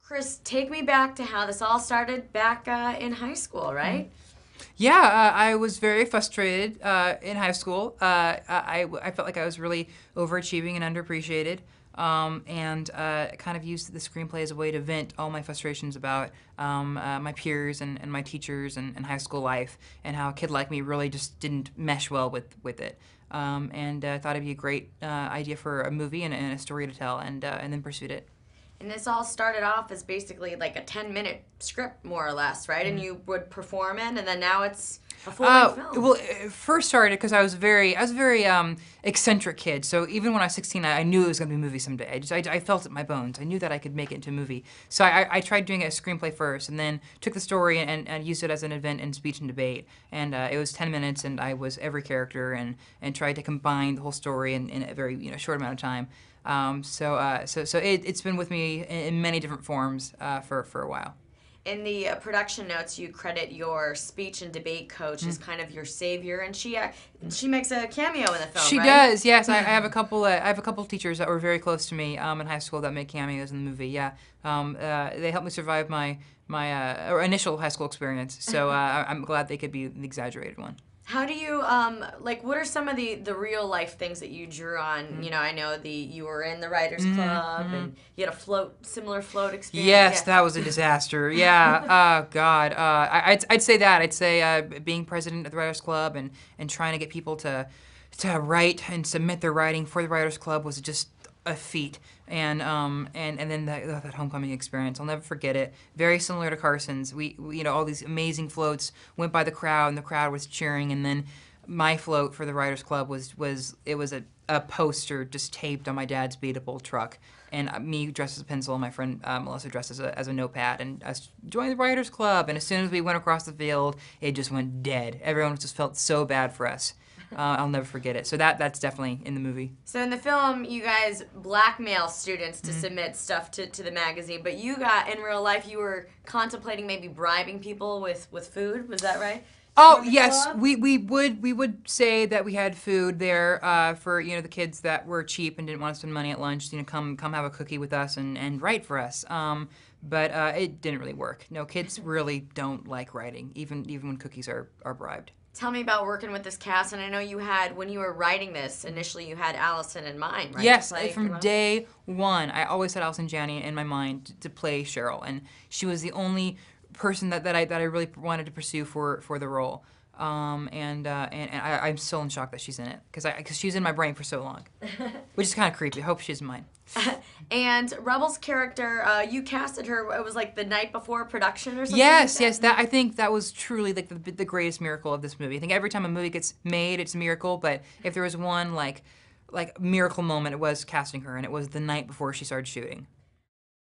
Chris, take me back to how this all started back in high school, right? Yeah, I was very frustrated in high school. I felt like I was really overachieving and underappreciated, and kind of used the screenplay as a way to vent all my frustrations about my peers and my teachers and high school life, and how a kid like me really just didn't mesh well with it. And I thought it'd be a great idea for a movie and a story to tell, and then pursued it. And this all started off as basically like a 10-minute script, more or less, right? And you would perform it, and then now it's a full-length film. Well, it first started because I was a very eccentric kid. So even when I was 16, I knew it was going to be a movie someday. I felt it in my bones. I knew that I could make it into a movie. So I tried doing a screenplay first, and then took the story and used it as an event in speech and debate. And it was 10 minutes, and I was every character, and tried to combine the whole story in a very short amount of time. So it's been with me in many different forms for a while. In the production notes, you credit your speech and debate coach as kind of your savior, and she makes a cameo in the film. She right? does, yes. I have a couple. I have a couple teachers that were very close to me in high school that make cameos in the movie. Yeah, they helped me survive my initial high school experience. So I'm glad they could be the exaggerated one. How do you like? What are some of the real life things that you drew on? I know you were in the Writers Club and you had a similar float experience. Yes, that was a disaster. Yeah. Oh God. I'd say that. I'd say being president of the Writers Club and trying to get people to write and submit their writing for the Writers Club was just a feat. And then that homecoming experience, I'll never forget it. Very similar to Carson's. We all these amazing floats went by the crowd, and the crowd was cheering. And then my float for the Writers Club was a poster just taped on my dad's beatable truck, and me dressed as a pencil, and my friend Melissa dressed as a notepad, and us joined the Writers Club. And as soon as we went across the field, it just went dead. Everyone just felt so bad for us. I'll never forget it. So that's definitely in the movie. So in the film, you guys blackmail students to submit stuff to the magazine, but in real life, you were contemplating maybe bribing people with food. Was that right? Oh yes, we would say that we had food there for the kids that were cheap and didn't want to spend money at lunch. Come have a cookie with us and write for us. But it didn't really work. No, kids really don't like writing, even when cookies are bribed. Tell me about working with this cast, and I know when you were writing this, initially you had Allison in mind, right? Yes, from day one, I always had Allison Janney in my mind to play Cheryl, and she was the only person that I really wanted to pursue for the role. And I'm still in shock that she's in it, because she's in my brain for so long, which is kind of creepy. I hope she's mine. And Rebel's character, you casted her. It was like the night before production or something. Yes, yes. I think that was truly like the greatest miracle of this movie. I think every time a movie gets made, it's a miracle. But if there was one like miracle moment, it was casting her, and it was the night before she started shooting.